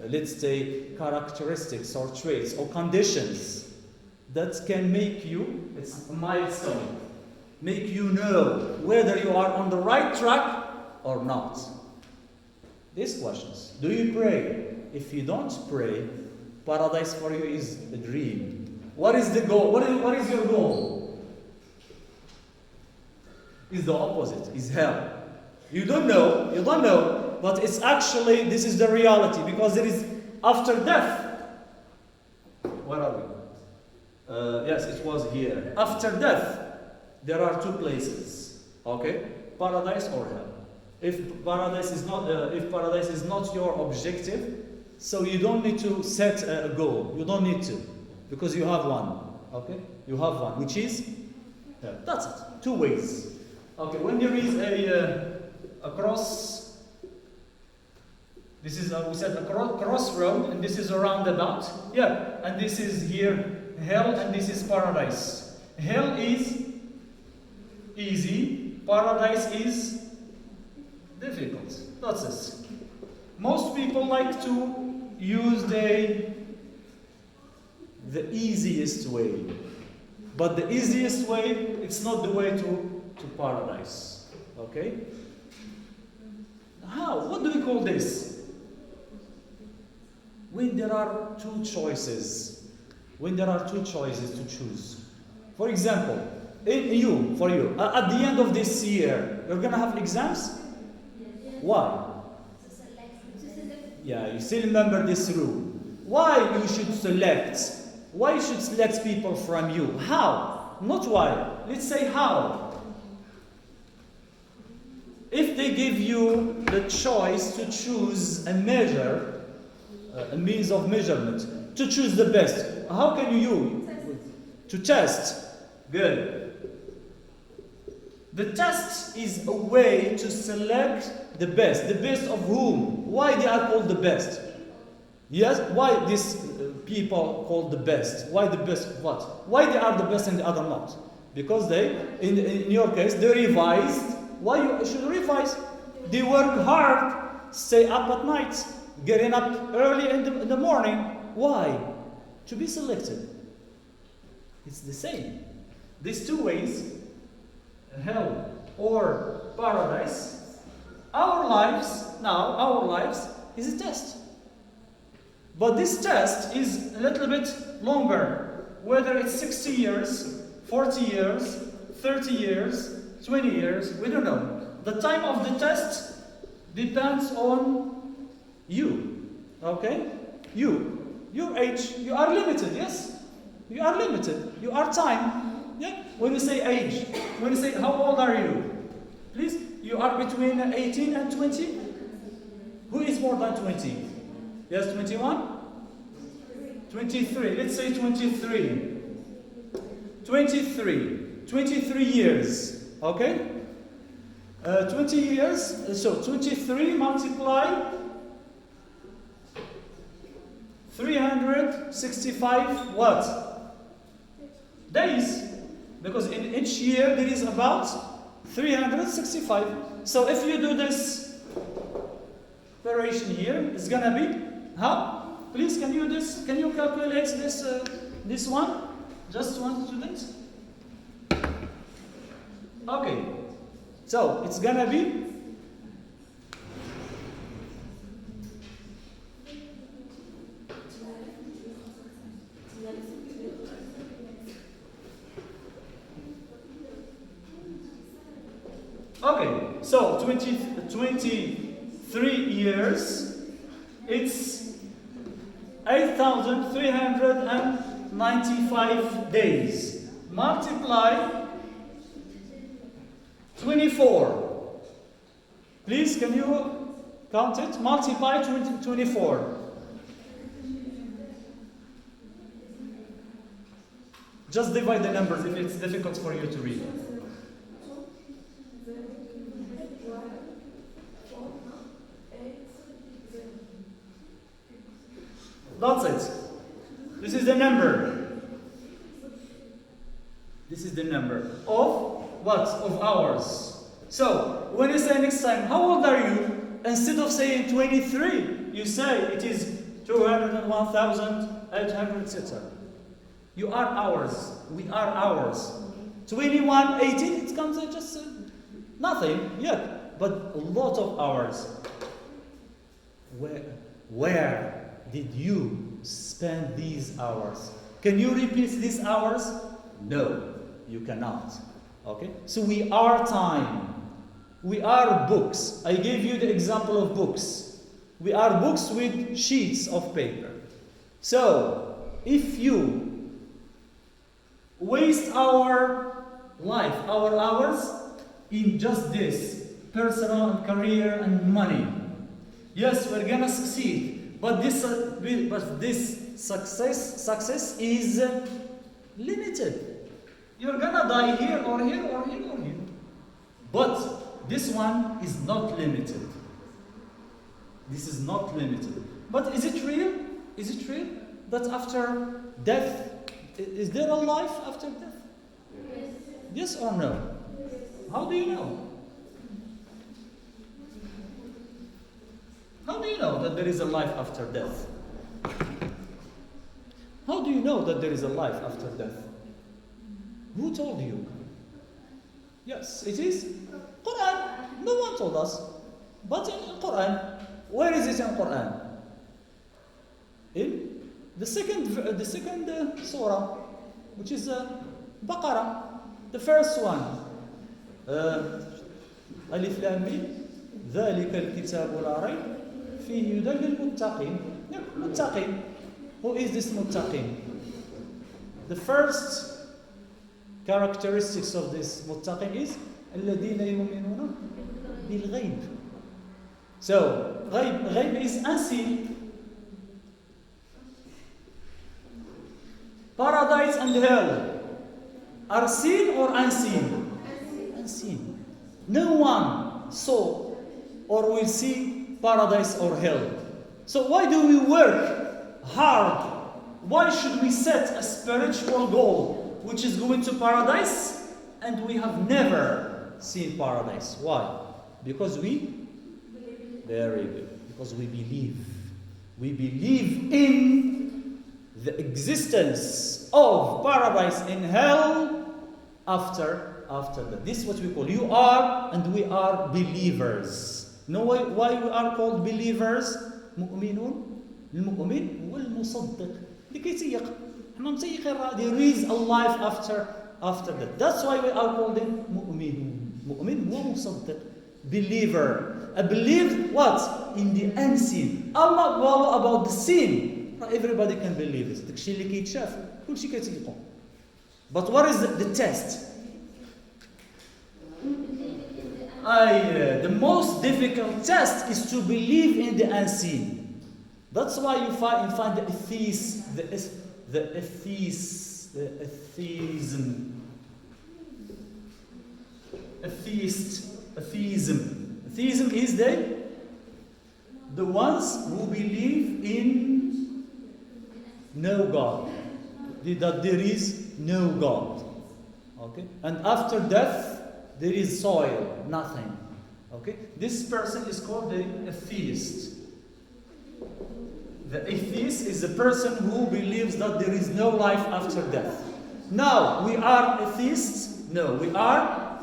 let's say, characteristics or traits or conditions that can make you, it's a milestone, make you know whether you are on the right track or not. These questions. Do you pray? If you don't pray, paradise for you is a dream. What is the goal? What is your goal? Is the opposite, is hell. You don't know, but it's actually, this is the reality, because there is after death. Where are we? Yes, it was here. After death, there are 2 places. Okay? Paradise or hell. If paradise is not your objective, so you don't need to set a goal. You don't need to, because you have one. Okay? You have one, which is hell. That's it. 2 ways. Okay, when there is a cross, this is we said a crossroad, and this is a roundabout. Yeah, and this is here hell, and this is paradise. Hell is easy. Paradise is difficult. That's it. Most people like to use the easiest way, but the easiest way, it's not the way to paradise. Okay? How? What do we call this? When there are 2 choices. When there are 2 choices to choose. For example, for you, at the end of this year, you're gonna have exams? Why? Yeah, you still remember this rule. Why you should select? Why you should select people from you? How? Not why. Let's say how. If they give you the choice to choose a measure, a means of measurement, to choose the best, how can you use? To test. Good. The test is a way to select the best. The best of whom? Why they are called the best? Yes, why these people called the best? Why the best of what? Why they are the best and the other not? Because they, in your case, they revised. Why you should revise? They work hard, stay up at night, getting up early in the morning. Why? To be selected. It's the same. These two ways, hell or paradise, our lives is a test. But this test is a little bit longer, whether it's 60 years, 40 years, 30 years, 20 years, we don't know. The time of the test depends on you, okay? Your age, you are limited, yes? You are limited, you are time. Yeah? When you say age, when you say how old are you? Please, you are between 18 and 20? Who is more than 20? Yes, 21? 23, let's say 23. 23 years, okay? 20 years, so 23 multiply 365 what? Days. Because in each year there is about 365. So if you do this operation here, it's gonna be how? Please, can you calculate this one? Just one student. Okay. So it's gonna be okay. So 23 years. It's 8,395 days. Multiply 24. Please, can you count it? Multiply 24. Just divide the numbers if it's difficult for you to read. That's it. This is the number. This is the number of what? Of hours. So, when you say next time, how old are you? Instead of saying 23, you say it is 201,800, etc. You are hours. We are hours. 21, 18, it comes to just nothing yet, but a lot of hours. Where did you spend these hours? Can you repeat these hours? No, you cannot. Okay? So we are time. We are books. I gave you the example of books. We are books with sheets of paper. So, if you waste our life, our hours, in just this, personal and career and money, yes, we're gonna succeed. But this success is limited. You're gonna die here or here or here or here. But this one is not limited. This is not limited. But is it real? Is it real that after death, is there a life after death? Yes or no? How do you know? How do you know that there is a life after death? How do you know that there is a life after death? Who told you? Yes, it is Quran. No one told us. But in Quran, where is it in Quran? In the second surah, which is Baqarah, the first one. Alif Lam Mim, ذلك الكتاب لا ريب فيه هدى للمتقين. متقين. Who is this متقين? The first characteristics of this متقين is الذين يؤمنون بالغيب. So غيب is unseen. Paradise and hell are seen or unseen? Unseen. No one saw or will see paradise or hell. So why do we work hard? Why should we set a spiritual goal which is going to paradise and we have never seen paradise? Why? Because very good. Because we believe. We believe in the existence of paradise and hell after that. This is what we call, you are and we are believers. Know why we are called believers? مؤمنون. المؤمن هو المصدق. لكي تيق. احنا متيقين there is a life after that. That's why we are called مؤمنون. مؤمن هو مصدق. Believer. I believe what? In the unseen. I'm not worried about the seen. Everybody can believe this. داكشي اللي كيتشاف كلشي كتيقو. But what is the test? The most difficult test is to believe in the unseen. That's why you find the atheism is the ones who believe in no God, that there is no God. Okay, and after death there is soil, nothing. Okay, this person is called the atheist. The atheist is a person who believes that there is no life after death. Now, we are atheists? No, we are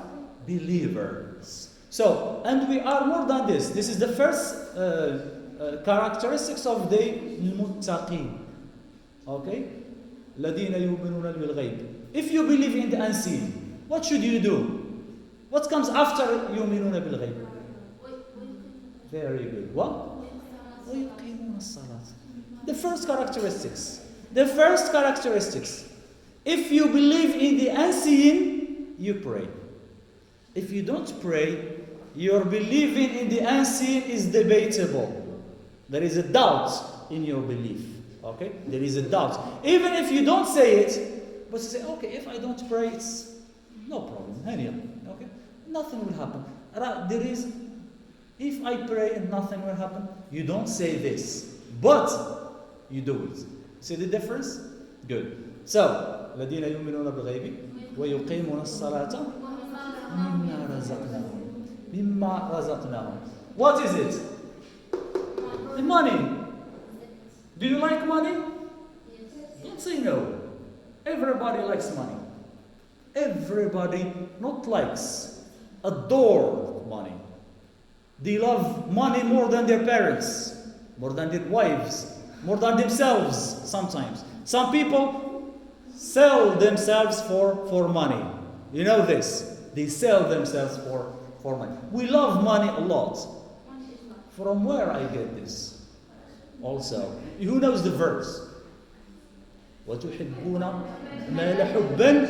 believers. So, and we are more than this. This is the first characteristics of the muttaqin. Okay? الذين يؤمنون بالغيب. If you believe in the unseen, what should you do? What comes after يؤمنون بالغيب? Very good. What? ويقيمون الصلاة. The first characteristics. If you believe in the unseen, you pray. If you don't pray, your believing in the unseen is debatable. There is a doubt in your belief. Okay? There is a doubt. Even if you don't say it, but you say, okay, if I don't pray, it's no problem. Okay? Nothing will happen. There is, if I pray and nothing will happen, you don't say this. But you do it. See the difference? Good. So, الذين يؤمنون بالغيب ويقيمون الصلاة مما رزقناهم. What is it? The money. Do you like money? Don't say no. Everybody likes money. Everybody not likes, adore money. They love money more than their parents, more than their wives, more than themselves sometimes. Some people sell themselves for money. You know this. They sell themselves for money. We love money a lot. From where I get this? Also, who knows the verse? وَتُحِبُّونَ مَالَ حُبًّا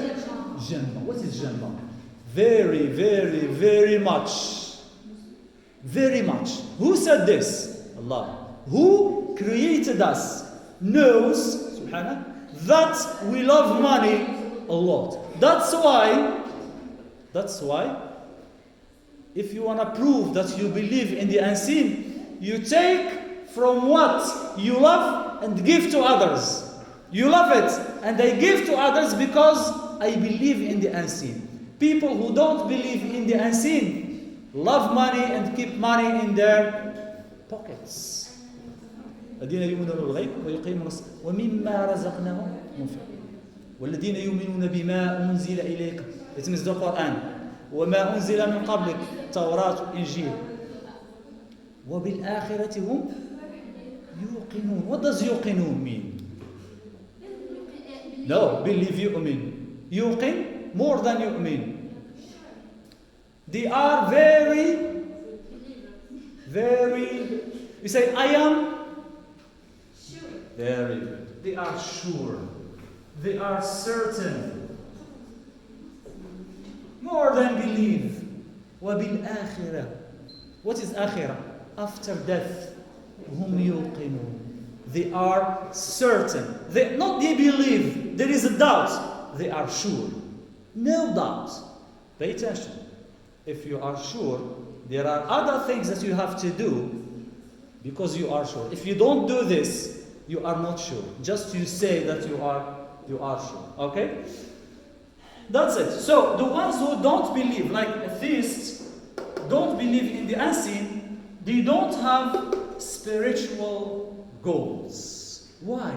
جَمًّا. What is جَمًّا? Very, very, very much. Very much. Who said this? Allah. Who created us knows, subhanah, that we love money a lot. That's why, if you want to prove that you believe in the unseen, you take from what you love and give to others. You love it and I give to others because I believe in the unseen. People who don't believe in the unseen love money and keep money in their pockets. الذين يؤمنون بالغيب ويقيمون الصلاة ومما رزقناهم ينفقون والذين يؤمنون بما أنزل إليك. It means the Quran. وما أنزل من قبلك التوراة والإنجيل وبالآخرة هم يوقنون. What does يوقنون mean? No, believe يؤمن. يوقن more than يؤمن. They are very, very You say, I am.
Sure.
Very good. They are sure. They are certain. More than believe. وبالآخرة. What is آخرة? After death. هم يوقنون. They are certain. Not they believe. There is a doubt. They are sure. No doubt. Pay attention. If you are sure, there are other things that you have to do because you are sure. If you don't do this, you are not sure. Just you say that you are sure. Okay? That's it. So the ones who don't believe, like atheists, don't believe in the unseen, they don't have spiritual goals. Why?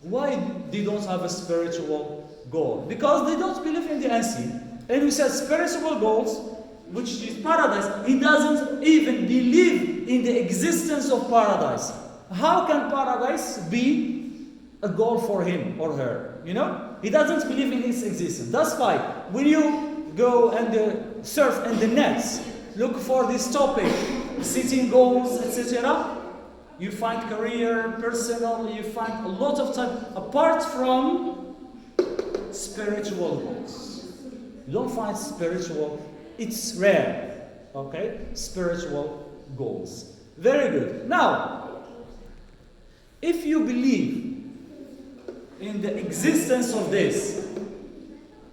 Why they don't have a spiritual goal? Because they don't believe in the unseen. And we said spiritual goals, which is paradise. He doesn't even believe in the existence of paradise. How can paradise be a goal for him or her? You know? He doesn't believe in its existence. That's why when you go and surf in the nets, look for this topic, setting goals, etc., you find career, personal, you find a lot of time apart from spiritual goals. You don't find spiritual, it's rare. Okay? Spiritual goals. Very good. Now, if you believe in the existence of this,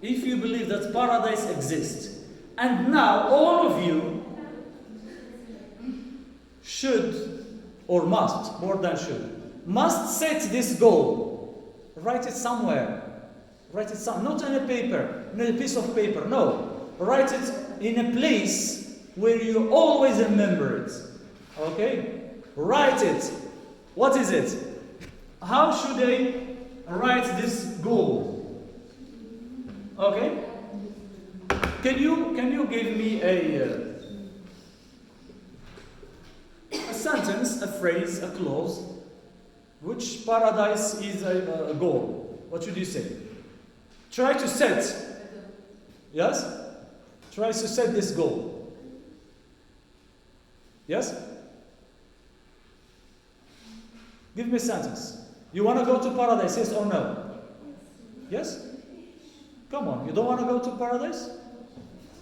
if you believe that paradise exists, and now all of you should, or must, more than should, must set this goal. Write it somewhere. Write it not on a paper, not a piece of paper, no. Write it in a place where you always remember it. Okay? Write it. What is it? How should I write this goal? Okay? Can you give me a sentence, a phrase, a clause, which paradise is a goal? What should you say? Try to set. Yes? Try to set this goal. Yes? Give me a sentence. You want to go to paradise, yes or no? Yes? Come on, you don't want to go to paradise?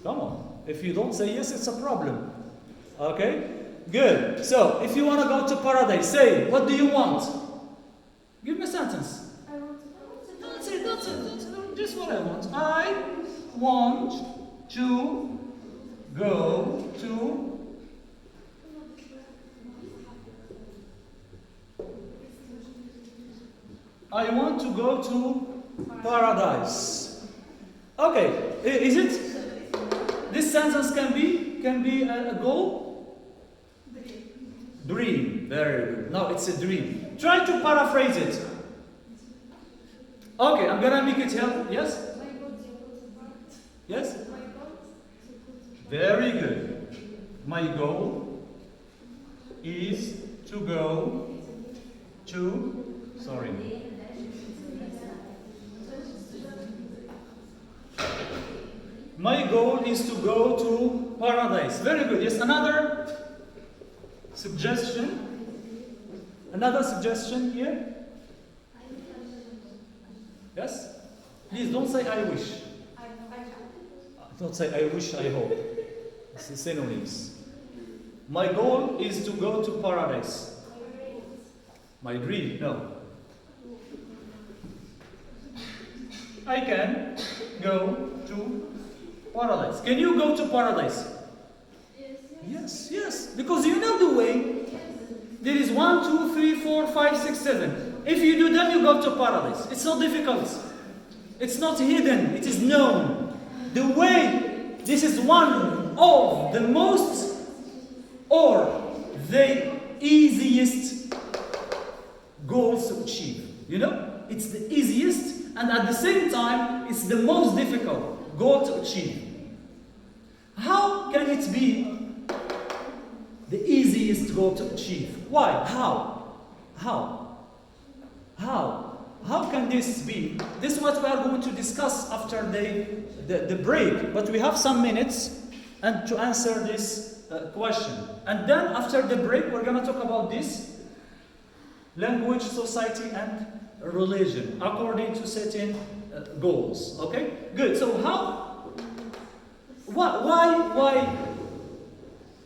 Come on. If you don't say yes, it's a problem. Okay? Good. So, if you want to go to paradise, say, what do you want? Give me a sentence.
I want to
That's it. This is what I want. I want to go to I want to go to paradise. Okay, is it? This sentence can be a goal? Dream. Very good. No, it's a dream. Try to paraphrase it. Okay, I'm gonna make it help. Yes? Yes? Very good. My goal is to go to, sorry. My goal is to go to paradise. Very good. Yes, another suggestion. Another suggestion here. Yes? Please don't say I wish. Don't say I wish, I hope. It's the synonyms. My goal is to go to paradise. My dream, no. I can go to paradise. Can you go to paradise? Yes, yes. Because you know the way. There is 1, 2, 3, 4, 5, 6, 7. If you do them, you go to paradise. It's not difficult. It's not hidden. It is known. The way, this is one of the most or the easiest goals to achieve. You know? It's the easiest and at the same time, it's the most difficult goal to achieve. How can it be the easiest goal to achieve? Why? How can this be? This is what we are going to discuss after the break. But we have some minutes and to answer this question. And then after the break, we're going to talk about this language, society, and religion according to certain goals. Okay? Good. So why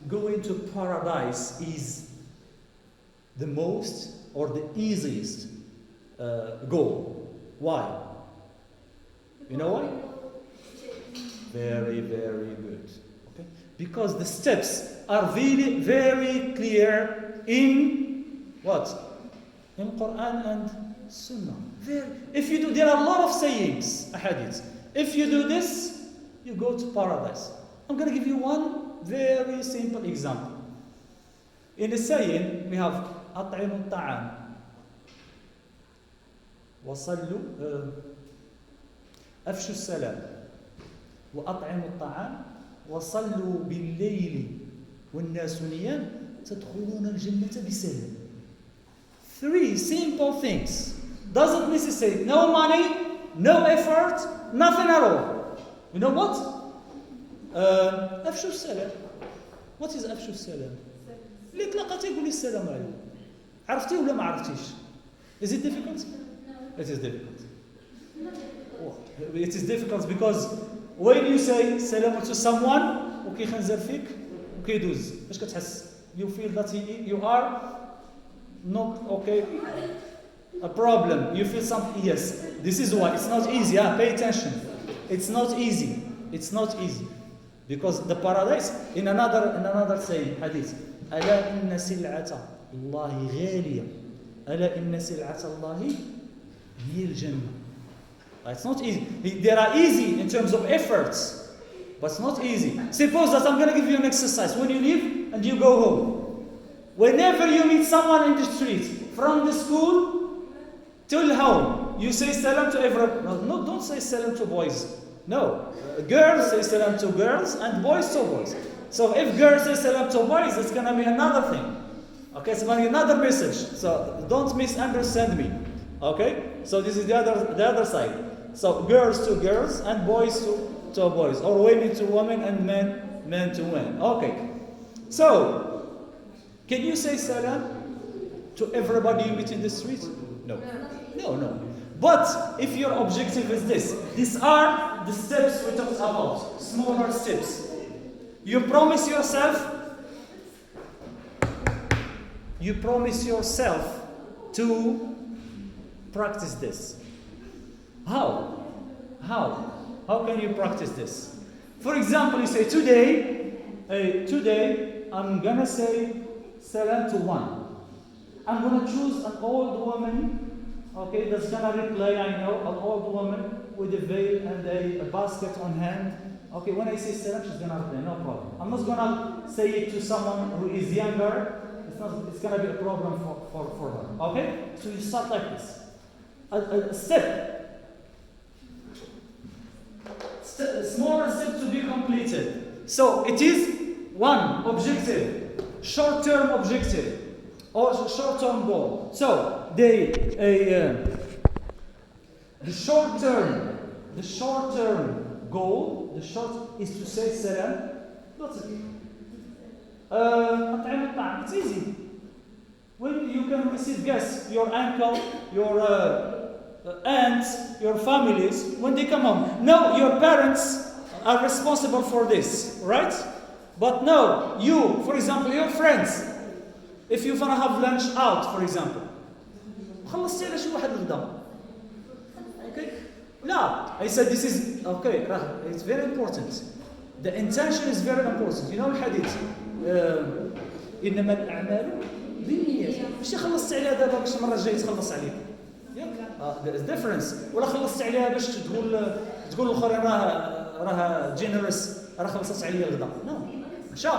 going to paradise is the most or the easiest goal? Why? You know why? Very, very good. Okay? Because the steps are very, very clear in what? In Quran and Sunnah. If you do, there are a lot of sayings, ahadith. If you do this, you go to paradise. I'm going to give you one very simple example. In a saying, we have أطعموا الطعام وصلوا أفشوا السلام وأطعموا الطعام وصلوا بالليل والناس نيام تدخلون الجنة بسلام. 3 simple things. Doesn't necessitate no money, no effort, nothing at all. You know what? أفشوا السلام. What is أفشوا السلام? اللي تلاقيتي يقول لي السلام عليكم. عرفتي ولا ما عرفتيش؟ Is it difficult? It is difficult. It is difficult because when you say سلام to someone وكيخنزر فيك وكيدوز اش كتحس؟ You feel that you are not okay. A problem. You feel something. Yes. This is why it's not easy. Pay attention. It's not easy. It's not easy. Because the paradise in another saying hadith. ألا إن سلعة الله غالية. ألا إن سلعة الله هي الجنة. It's not easy. They are easy in terms of efforts, but it's not easy. Suppose that I'm going to give you an exercise. When you leave and you go home, whenever you meet someone in the street, from the school till home, you say salam to everyone. No, don't say salam to boys. No, girls say salam to girls and boys to boys. So if girls say salam to boys, it's going to be another thing. Okay, it's going to be another message. So don't misunderstand me. Okay, so this is the other side. So girls to girls and boys to boys, or women to women and men to men. Okay, so can you say salam to everybody you meet in the street? No. But if your objective is this, these are the steps we talked about, smaller steps. You promise yourself to practice this. How can you practice this? For example, you say today I'm gonna say salam to one. I'm gonna choose an old woman, okay, that's gonna reply, I know, an old woman with a veil and a basket on hand. Okay, when I say salam, she's gonna reply, no problem. I'm not gonna say it to someone who is younger. It's gonna be a problem for her. Okay? So you start like this. A smaller step to be completed. So it is one objective, short-term objective, or short-term goal. So the short-term goal, is to say salam. That's it. It's easy. When you can receive guests, your uncle, your aunts, your families, when they come home. No, your parents are responsible for this, right? But no, you, for example, your friends, if you want to have lunch out, for example, خلصتي على شي واحد الغدا. Okay? No, I said this is okay. It's very important. The intention is very important. You know الحديث إنما الأعمال بالنيات. ماشي خلصت عليها دابا باش المرة الجاية تخلص عليها. There's difference. ولا خلصت عليها باش تقول الآخرين راه جينيرس راه خلصت عليا الغدا. No. مشى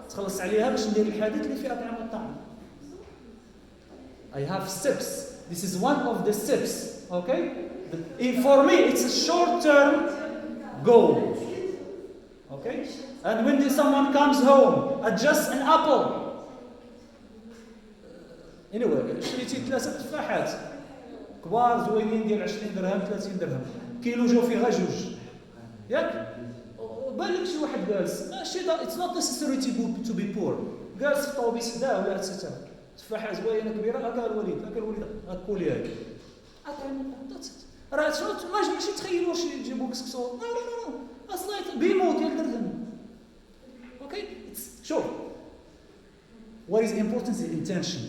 تخلص عليها باش ندير الحديث اللي فيه أطعمة الطعام. I have steps. This is one of the steps. Okay? For me, it's a short-term goal. Okay? And when someone comes home, adjust an apple. Anyway, شريتي 3 تفاحات كبار زوينين ديال 20 درهم 30 درهم. كيلو جاو فيه غير 2. ياك؟ وبان لك شي واحد جالس ماشي اتس نوت نيسيسري تو بي بور، جالس في الطوبيس حداه ولا اتستا تفاحه زوينه كبيره، هكا الوليد هاك كولي هاك راه ماشي تخيلوا واش يجيبوك سكسو، لا لا لا اصلا بيموت ديال درهم. اوكي شوف what is important is the intention.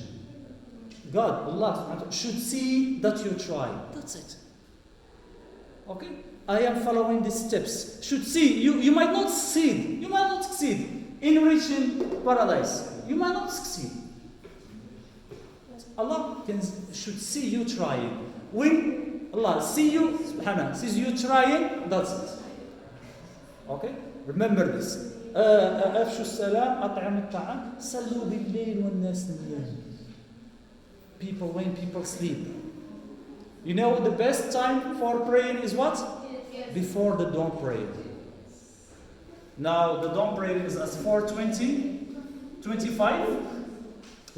Allah should see that you try. That's it. Okay? I am following the steps. Should see. You might not succeed. You might not succeed in reaching paradise. You might not succeed. Allah should see you trying. When Allah sees you trying, that's it. Okay? Remember this. أفشوا السلام أطعموا الطعام صلوا بالليل والناس نيام. When people sleep. You know the best time for praying is what? Before the dawn prayer. Now the dawn prayer is at 4:25.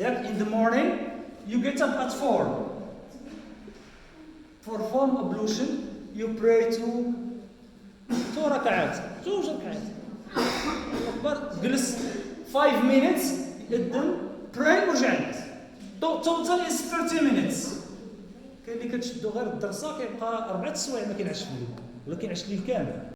Yeah, in the morning you get up at 4. Perform ablution. You pray two ركعات. أكبر جلس 5 minutes. Then pray ورجعت. Total is 30 minutes. كاين اللي كتشدو غير الدرسه كيبقى 4 سوايع ما كينعش فيه ولا كينعش ليه كامل.